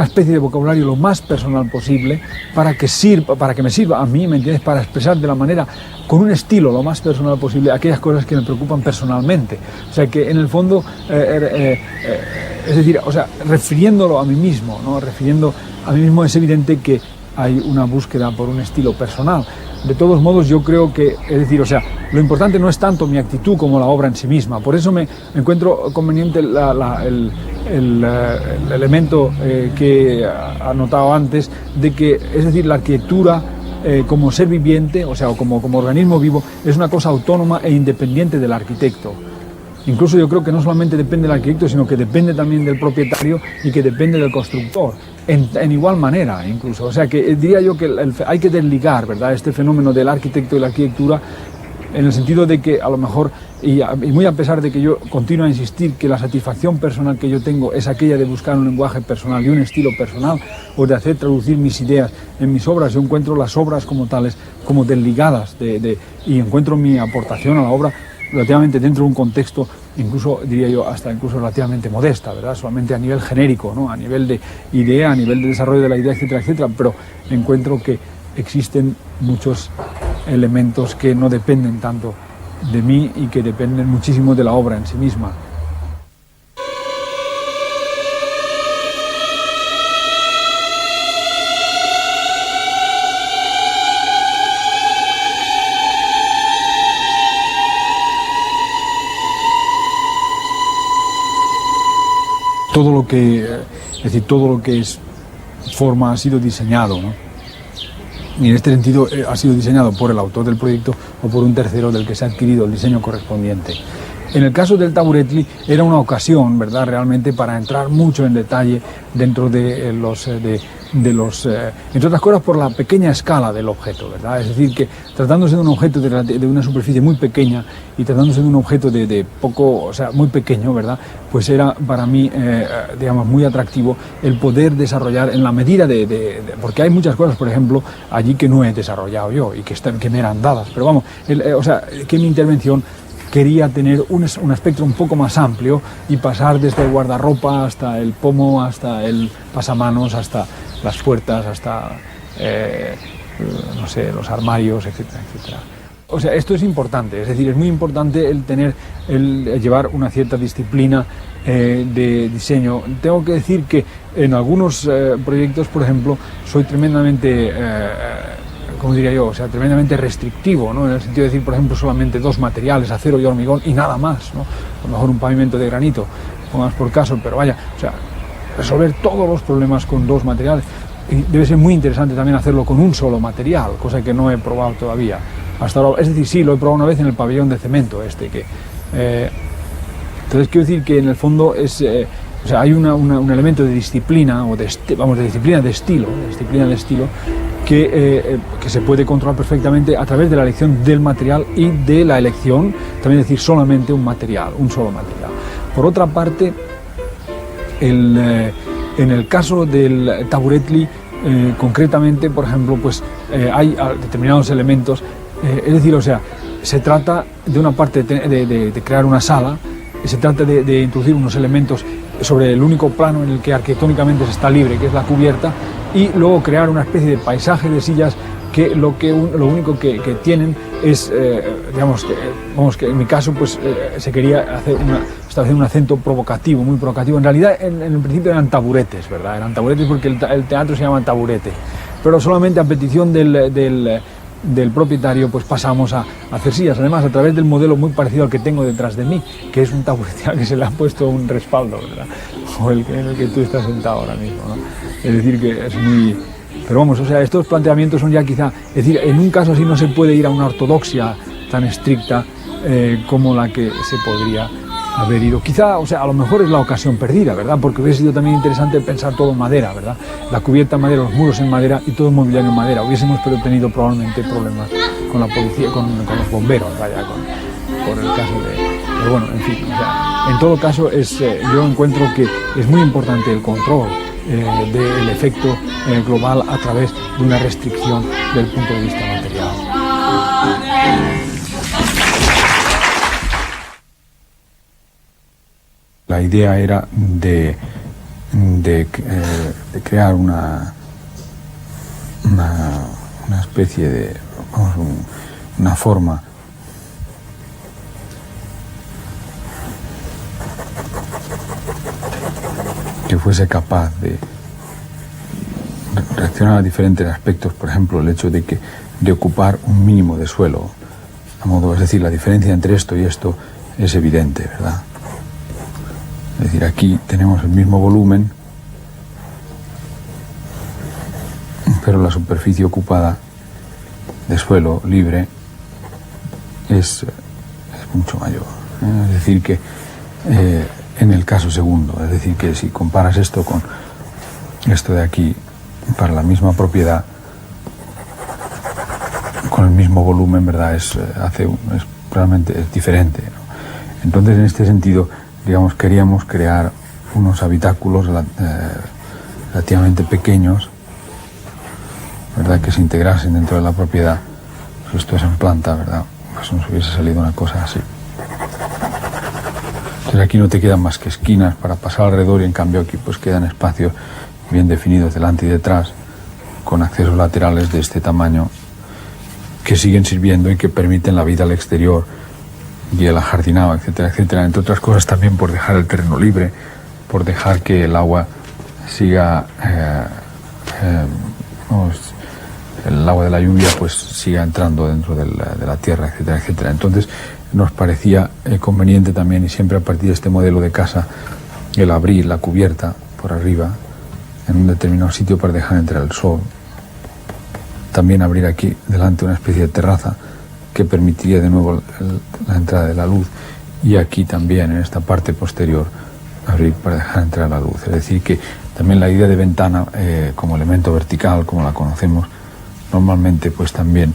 [SPEAKER 1] especie de vocabulario lo más personal posible para que me sirva a mí, ¿me entiendes?, para expresar de la manera, con un estilo lo más personal posible, aquellas cosas que me preocupan personalmente. O sea, que en el fondo, es decir, o sea, refiriéndolo a mí mismo, ¿no? Refiriendo a mí mismo, es evidente que hay una búsqueda por un estilo personal. De todos modos, yo creo que, es decir, o sea, lo importante no es tanto mi actitud como la obra en sí misma. Por eso me encuentro conveniente el elemento que he anotado antes, de que, es decir, la arquitectura como ser viviente, o sea, o como organismo vivo, es una cosa autónoma e independiente del arquitecto. Incluso yo creo que no solamente depende del arquitecto, sino que depende también del propietario y que depende del constructor, en igual manera incluso. O sea que diría yo que hay que desligar, ¿verdad?, este fenómeno del arquitecto y la arquitectura, en el sentido de que a lo mejor, y muy a pesar de que yo continuo a insistir que la satisfacción personal que yo tengo es aquella de buscar un lenguaje personal y un estilo personal, o de hacer traducir mis ideas en mis obras, yo encuentro las obras como tales, como desligadas, y encuentro mi aportación a la obra relativamente dentro de un contexto, incluso diría yo hasta incluso relativamente modesta, ¿verdad? Solamente a nivel genérico, ¿no? A nivel de idea, a nivel de desarrollo de la idea, etcétera, etcétera, pero encuentro que existen muchos elementos que no dependen tanto de mí y que dependen muchísimo de la obra en sí misma. Todo lo que es forma ha sido diseñado, ¿no? Y en este sentido ha sido diseñado por el autor del proyecto o por un tercero del que se ha adquirido el diseño correspondiente. En el caso del Taburetli era una ocasión, ¿verdad?, realmente para entrar mucho en detalle dentro de entre otras cosas por la pequeña escala del objeto, ¿verdad? Es decir, que tratándose de un objeto de una superficie muy pequeña y tratándose de un objeto de poco, o sea, muy pequeño, ¿verdad?, pues era para mí, digamos, muy atractivo el poder desarrollar en la medida porque hay muchas cosas, por ejemplo, allí que no he desarrollado yo y que me eran dadas, pero vamos, o sea, que mi intervención quería tener un aspecto un poco más amplio y pasar desde el guardarropa hasta el pomo, hasta el pasamanos, hasta las puertas, hasta no sé, los armarios, etcétera, etcétera. O sea, esto es importante, es decir, es muy importante el llevar una cierta disciplina de diseño. Tengo que decir que en algunos proyectos, por ejemplo, soy tremendamente, ¿cómo diría yo? O sea, tremendamente restrictivo, ¿no? En el sentido de decir, por ejemplo, solamente 2 materiales, acero y hormigón, y nada más, ¿no? A lo mejor un pavimento de granito, pongas por caso, pero vaya, o sea, resolver todos los problemas con 2 materiales. Y debe ser muy interesante también hacerlo con un solo material, cosa que no he probado todavía hasta ahora. Es decir, sí, lo he probado una vez en el pabellón de cemento entonces quiero decir que en el fondo es, o sea, hay un elemento de disciplina, o de disciplina de estilo que se puede controlar perfectamente a través de la elección del material y de la elección, también decir, solamente un solo material. Por otra parte, en el caso del taburetli, concretamente, por ejemplo, pues hay determinados elementos, es decir, o sea, se trata de una parte de crear una sala, se trata de introducir unos elementos sobre el único plano en el que arquitectónicamente se está libre, que es la cubierta, y luego crear una especie de paisaje de sillas que lo único que tienen es, digamos, que en mi caso pues se quería establecer un acento provocativo, muy provocativo. En realidad en el principio eran taburetes, ¿verdad? Eran taburetes porque el teatro se llama taburete, pero solamente a petición del propietario pues pasamos a hacer sillas, además a través del modelo muy parecido al que tengo detrás de mí, que es un taburete al que se le ha puesto un respaldo, ¿verdad? O en el que tú estás sentado ahora mismo, ¿no? Es decir, que es muy... Pero vamos, o sea, estos planteamientos son ya quizá... Es decir, en un caso así no se puede ir a una ortodoxia tan estricta como la que se podría haber ido. Quizá, o sea, a lo mejor es la ocasión perdida, ¿verdad? Porque hubiese sido también interesante pensar todo en madera, ¿verdad? La cubierta en madera, los muros en madera y todo el mobiliario en madera. Hubiésemos tenido probablemente problemas con la policía, con los bomberos, vaya, por el caso de... Pero bueno, en fin, o sea, en todo caso yo encuentro que es muy importante el control del efecto global a través de una restricción del punto de vista material. La idea era de crear una especie de, una forma que fuese capaz de reaccionar a diferentes aspectos, por ejemplo, el hecho de ocupar un mínimo de suelo, es decir, la diferencia entre esto y esto es evidente, ¿verdad? Es decir, aquí tenemos el mismo volumen, pero la superficie ocupada de suelo libre es mucho mayor. Es decir, que en el caso segundo, es decir, que si comparas esto con esto de aquí, para la misma propiedad, con el mismo volumen, ¿verdad? Realmente es diferente, ¿no? Entonces, en este sentido, digamos, queríamos crear unos habitáculos relativamente pequeños, ¿verdad? Que se integrasen dentro de la propiedad. Pues esto es en planta, ¿verdad? Pues nos hubiese salido una cosa así. Entonces aquí no te quedan más que esquinas para pasar alrededor, y en cambio aquí pues quedan espacios bien definidos delante y detrás, con accesos laterales de este tamaño, que siguen sirviendo y que permiten la vida al exterior y el ajardinado, etcétera, etcétera. Entre otras cosas también por dejar el terreno libre, por dejar que el agua siga, el agua de la lluvia pues siga entrando dentro de la tierra, etcétera, etcétera. Entonces nos parecía conveniente también, y siempre a partir de este modelo de casa, el abrir la cubierta por arriba en un determinado sitio para dejar entrar el sol. También abrir aquí delante una especie de terraza que permitiría de nuevo la entrada de la luz, y aquí también en esta parte posterior abrir para dejar entrar la luz. Es decir, que también la idea de ventana como elemento vertical, como la conocemos normalmente, pues también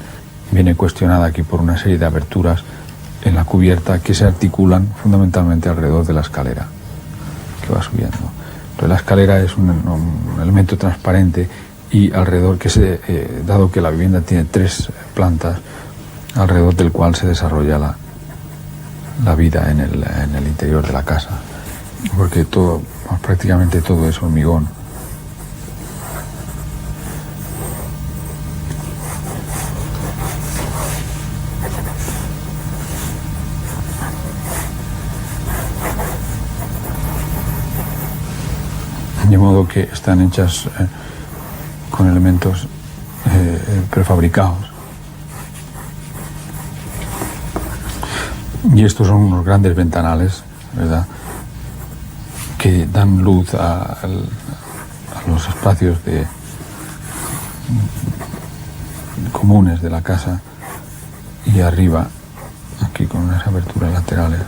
[SPEAKER 1] viene cuestionada aquí por una serie de aberturas en la cubierta que se articulan fundamentalmente alrededor de la escalera que va subiendo. Entonces la escalera es un elemento transparente, y alrededor dado que la vivienda tiene 3 plantas, alrededor del cual se desarrolla la vida en el interior de la casa, porque todo, prácticamente todo es hormigón. De modo que están hechas con elementos prefabricados. Y estos son unos grandes ventanales, ¿verdad?, que dan luz a los espacios comunes de la casa, y arriba, aquí con unas aberturas laterales.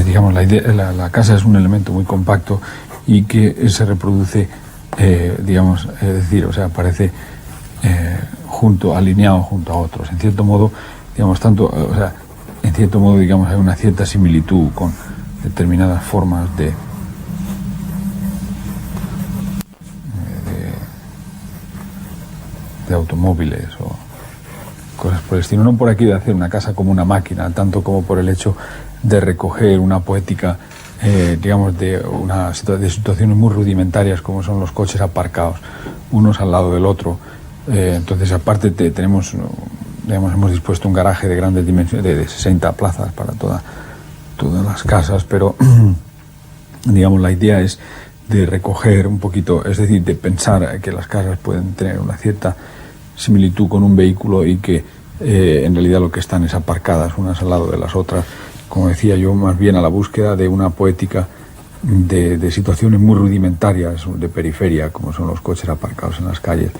[SPEAKER 1] Digamos, la casa es un elemento muy compacto y que se reproduce, digamos, es decir, o sea, aparece alineado junto a otros. En cierto modo, digamos, en cierto modo, digamos, hay una cierta similitud con determinadas formas de automóviles o cosas por el estilo. No por aquí de hacer una casa como una máquina, tanto como por el hecho de recoger una poética, digamos, de situaciones muy rudimentarias, como son los coches aparcados unos al lado del otro. Entonces, aparte tenemos, digamos, hemos dispuesto un garaje de grandes dimensiones, de 60 plazas para todas las casas, pero digamos, la idea es de recoger un poquito, es decir, de pensar que las casas pueden tener una cierta similitud con un vehículo y que en realidad lo que están es aparcadas unas al lado de las otras, como decía yo, más bien a la búsqueda de una poética de situaciones muy rudimentarias de periferia, como son los coches aparcados en las calles,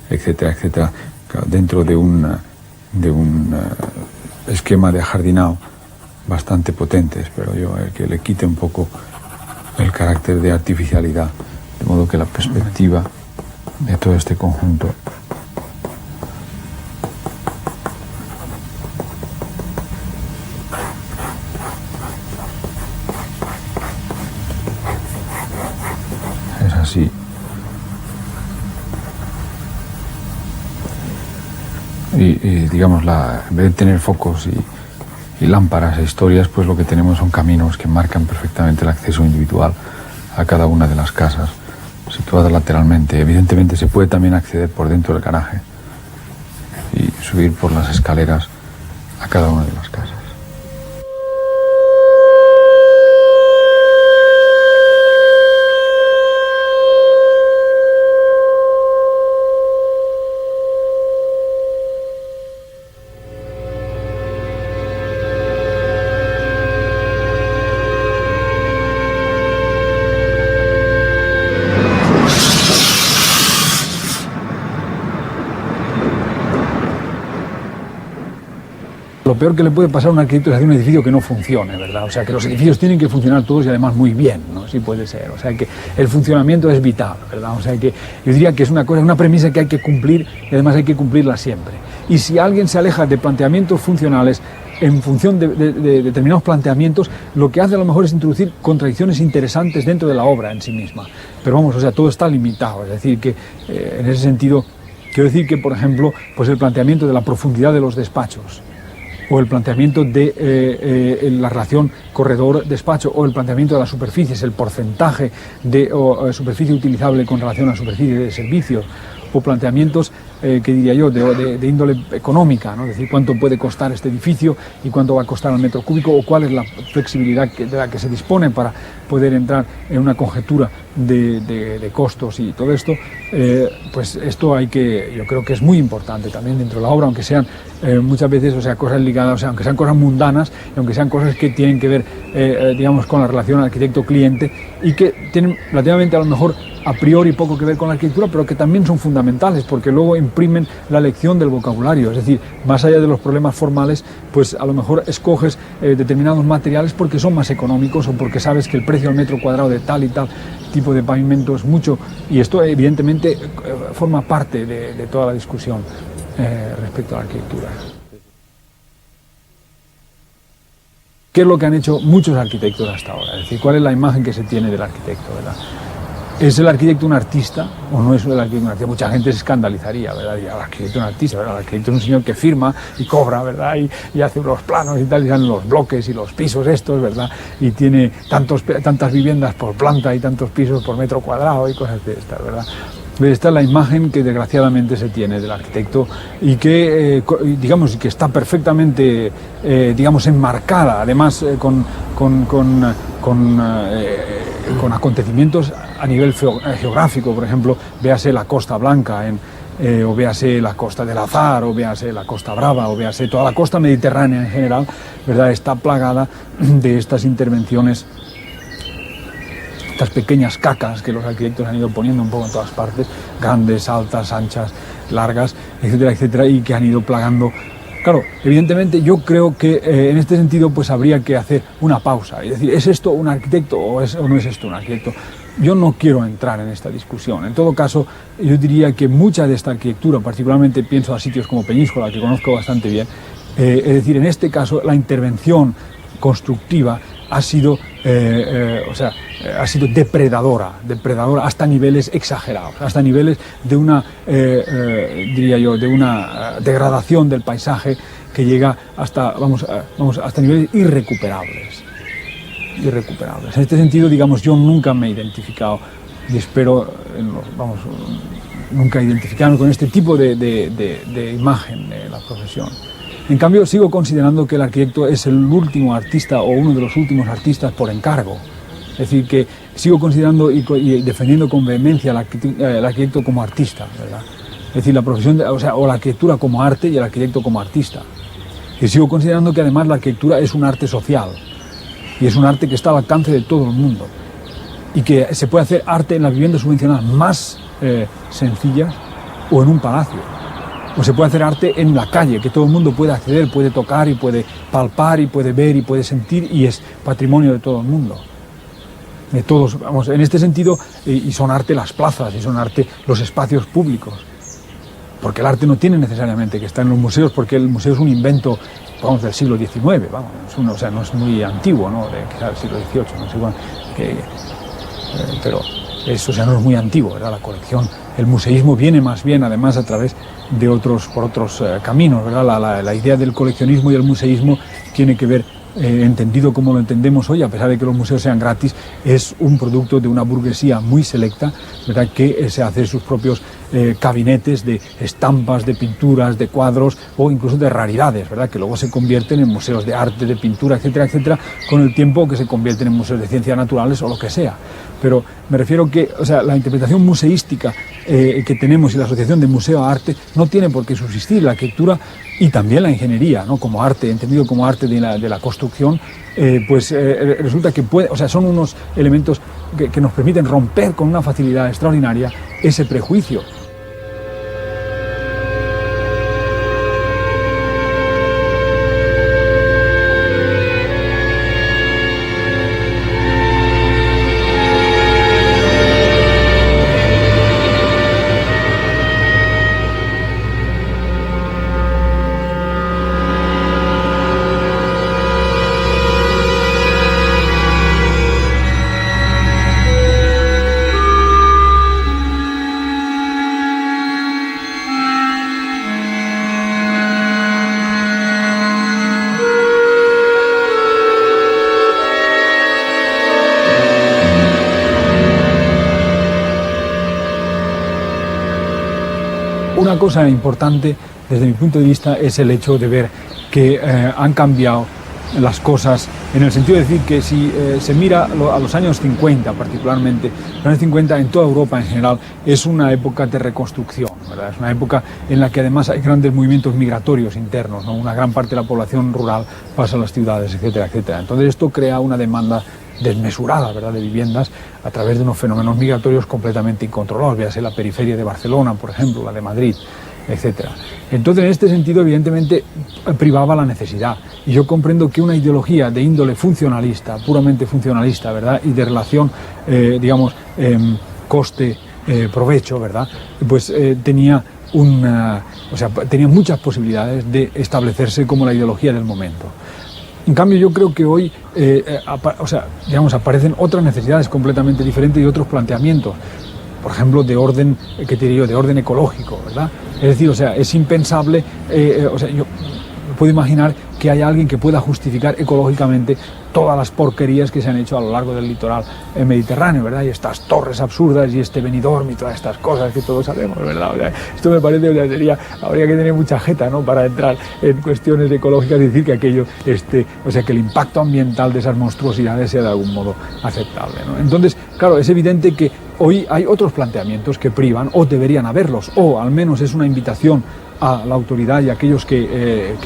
[SPEAKER 1] etcétera, etcétera, dentro de un esquema de ajardinado bastante potente, espero yo, que le quite un poco el carácter de artificialidad, de modo que la perspectiva de todo este conjunto es así. Y digamos, en vez de tener focos y lámparas e historias, pues lo que tenemos son caminos que marcan perfectamente el acceso individual a cada una de las casas, situadas lateralmente. Evidentemente se puede también acceder por dentro del garaje y subir por las escaleras a cada una de las casas. Lo peor que le puede pasar a un arquitecto es hacer un edificio que no funcione, ¿verdad? O sea, que los edificios tienen que funcionar todos y además muy bien, ¿no? Sí puede ser. O sea, que el funcionamiento es vital, ¿verdad? O sea, que yo diría que es una premisa que hay que cumplir y además hay que cumplirla siempre. Y si alguien se aleja de planteamientos funcionales en función de determinados planteamientos, lo que hace a lo mejor es introducir contradicciones interesantes dentro de la obra en sí misma. Pero vamos, o sea, todo está limitado. Es decir, que en ese sentido, quiero decir que, por ejemplo, pues el planteamiento de la profundidad de los despachos, o el planteamiento de la relación corredor-despacho, o el planteamiento de las superficies, el porcentaje de superficie utilizable con relación a superficie de servicios, o planteamientos, que diría yo, de índole económica, ¿no? Es decir, cuánto puede costar este edificio y cuánto va a costar al metro cúbico, o cuál es la flexibilidad de la que se dispone para poder entrar en una conjetura de costos y todo esto. Pues esto yo creo que es muy importante también dentro de la obra, aunque sean muchas veces, o sea, cosas ligadas, o sea, aunque sean cosas mundanas, y aunque sean cosas que tienen que ver, digamos, con la relación arquitecto-cliente y que tienen relativamente a lo mejor a priori poco que ver con la arquitectura, pero que también son fundamentales porque luego imprimen la elección del vocabulario. Es decir, más allá de los problemas formales, pues a lo mejor escoges determinados materiales porque son más económicos o porque sabes que el precio al metro cuadrado de tal y tal tipo de pavimento es mucho, y esto evidentemente forma parte de toda la discusión respecto a la arquitectura. ¿Qué es lo que han hecho muchos arquitectos hasta ahora? Es decir, ¿cuál es la imagen que se tiene del arquitecto, ¿verdad? ¿Es el arquitecto un artista o no es el arquitecto un artista? Mucha gente se escandalizaría, ¿verdad? Diría, el arquitecto es un artista, ¿verdad? El arquitecto es un señor que firma y cobra, ¿verdad? Y hace unos planos y tal, y salen los bloques y los pisos estos, ¿verdad? Y tiene tantas viviendas por planta y tantos pisos por metro cuadrado y cosas de estas, ¿verdad? Esta es la imagen que desgraciadamente se tiene del arquitecto y que, digamos, que está perfectamente, digamos, enmarcada, además con acontecimientos a nivel geográfico. Por ejemplo, véase la Costa Blanca, o véase la Costa del Azar, o véase la Costa Brava, o véase toda la costa mediterránea en general, ¿verdad? Está plagada de estas intervenciones, estas pequeñas cacas que los arquitectos han ido poniendo un poco en todas partes, grandes, altas, anchas, largas, etcétera, etcétera, y que han ido plagando. Claro, evidentemente yo creo que en este sentido pues habría que hacer una pausa y decir, ¿es esto un arquitecto o no es esto un arquitecto? Yo no quiero entrar en esta discusión. En todo caso, yo diría que mucha de esta arquitectura, particularmente pienso a sitios como Peñíscola, que conozco bastante bien, es decir, en este caso la intervención constructiva ha sido, ha sido depredadora hasta niveles exagerados, hasta niveles de una, diría yo, de una degradación del paisaje que llega hasta, hasta niveles irrecuperables. En este sentido, digamos, yo nunca me he identificado y espero, nunca identificarme con este tipo de imagen de la profesión. En cambio, sigo considerando que el arquitecto es el último artista o uno de los últimos artistas por encargo. Es decir, que sigo considerando y defendiendo con vehemencia el arquitecto como artista, ¿verdad? Es decir, la profesión, o la arquitectura como arte y el arquitecto como artista. Y sigo considerando que además la arquitectura es un arte social y es un arte que está al alcance de todo el mundo y que se puede hacer arte en las viviendas subvencionadas más sencillas o en un palacio. O se puede hacer arte en la calle, que todo el mundo puede acceder, puede tocar y puede palpar y puede ver y puede sentir, y es patrimonio de todo el mundo. De todos, en este sentido, y son arte las plazas, y son arte los espacios públicos. Porque el arte no tiene necesariamente que estar en los museos, porque el museo es un invento, del siglo XIX, no es muy antiguo, ¿no? Quizás del siglo XVIII, no sé cuándo, pero eso no es muy antiguo, ¿verdad? La colección, el museísmo viene más bien, además, a través de por otros caminos, ¿verdad? La idea del coleccionismo y el museísmo tiene que ver, entendido como lo entendemos hoy, a pesar de que los museos sean gratis, es un producto de una burguesía muy selecta, ¿verdad? Que se hace sus propios gabinetes de estampas, de pinturas, de cuadros o incluso de raridades, ¿verdad? Que luego se convierten en museos de arte, de pintura, etcétera, etcétera, con el tiempo que se convierten en museos de ciencias naturales o lo que sea. Pero me refiero que, la interpretación museística que tenemos y la asociación de museo a arte no tiene por qué subsistir. La arquitectura y también la ingeniería, ¿no? Como arte, entendido como arte de la construcción, resulta que son unos elementos que nos permiten romper con una facilidad extraordinaria ese prejuicio. Una cosa importante desde mi punto de vista es el hecho de ver que han cambiado las cosas, en el sentido de decir que si se mira a los años 50 particularmente, los años 50 en toda Europa en general es una época de reconstrucción, ¿verdad? Es una época en la que además hay grandes movimientos migratorios internos, ¿no? Una gran parte de la población rural pasa a las ciudades, etcétera, etcétera. Entonces esto crea una demanda desmesurada, ¿verdad?, de viviendas a través de unos fenómenos migratorios completamente incontrolados. Véase la periferia de Barcelona, por ejemplo, la de Madrid, etcétera. Entonces, en este sentido, evidentemente, privaba la necesidad. Y yo comprendo que una ideología de índole funcionalista, puramente funcionalista, ¿verdad?, y de relación, coste-provecho, ¿verdad?, pues tenía muchas posibilidades de establecerse como la ideología del momento. En cambio, yo creo que hoy aparecen otras necesidades completamente diferentes y otros planteamientos. Por ejemplo, de orden, ¿qué te digo?, de orden ecológico, ¿verdad? Es decir, es impensable, yo puedo imaginar que haya alguien que pueda justificar ecológicamente todas las porquerías que se han hecho a lo largo del litoral mediterráneo, ¿verdad? Y estas torres absurdas y este Benidorm y todas estas cosas que todos sabemos, ¿verdad? Esto me parece, habría que tener mucha jeta, ¿no?, para entrar en cuestiones ecológicas y decir que aquello, que el impacto ambiental de esas monstruosidades sea de algún modo aceptable, ¿no? Entonces, claro, es evidente que hoy hay otros planteamientos que privan, o deberían haberlos, o al menos es una invitación a la autoridad y a aquellos el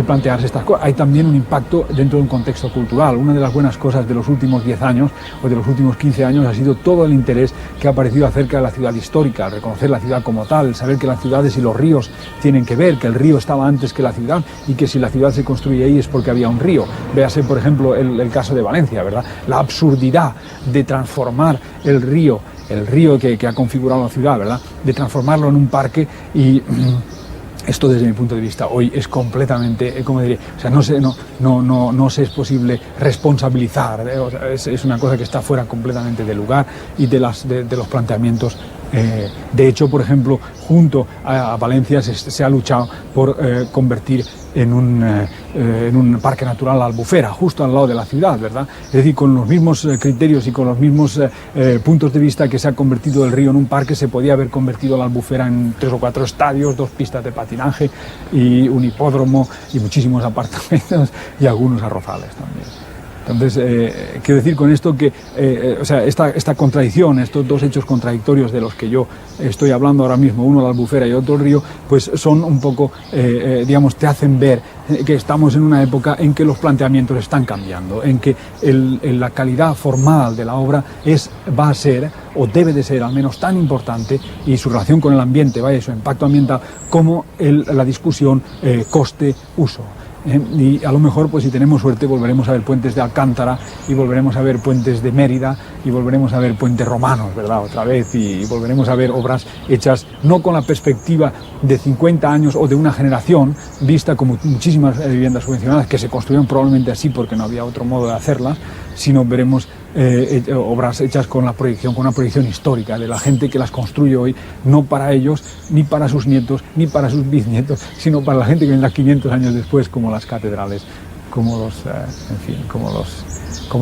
[SPEAKER 1] plantearse estas cosas. Hay también un impacto dentro de un contexto cultural. Una de las buenas cosas de los últimos 10 años o de los últimos 15 años ha sido todo el interés que ha aparecido acerca de la ciudad histórica, reconocer la ciudad como tal, el saber que las ciudades y los ríos tienen que ver, que el río estaba antes que la ciudad y que si la ciudad se construye ahí es porque había un río. Véase, por ejemplo, el caso de Valencia, ¿verdad? La absurdidad de transformar el río que ha configurado la ciudad, ¿verdad?, de transformarlo en un parque, y esto desde mi punto de vista hoy es completamente, no se es posible responsabilizar, es una cosa que está fuera completamente de lugar y de los planteamientos. De hecho, por ejemplo, junto a Valencia se ha luchado por convertir en un parque natural la Albufera, justo al lado de la ciudad, ¿verdad? Es decir, con los mismos criterios y con los mismos puntos de vista que se ha convertido el río en un parque, se podía haber convertido la Albufera en 3 o 4 estadios, 2 pistas de patinaje y un hipódromo y muchísimos apartamentos y algunos arrozales también. Entonces, quiero decir con esto que esta contradicción, estos dos hechos contradictorios de los que yo estoy hablando ahora mismo, uno la Albufera y otro el río, pues son un poco, te hacen ver que estamos en una época en que los planteamientos están cambiando, en que la calidad formal de la obra va a ser, o debe de ser al menos tan importante, y su relación con el ambiente, su impacto ambiental, como la discusión coste-uso. Y a lo mejor, pues si tenemos suerte, volveremos a ver puentes de Alcántara y volveremos a ver puentes de Mérida y volveremos a ver puentes romanos, ¿verdad?, otra vez, y volveremos a ver obras hechas no con la perspectiva de 50 años o de una generación, vista como muchísimas viviendas subvencionadas que se construyeron probablemente así porque no había otro modo de hacerlas, sino veremos obras hechas con una proyección histórica de la gente que las construye hoy, no para ellos, ni para sus nietos, ni para sus bisnietos, sino para la gente que vendrá 500 años después, como las catedrales, como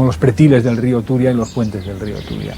[SPEAKER 1] los pretiles del río Turia y los puentes del río Turia.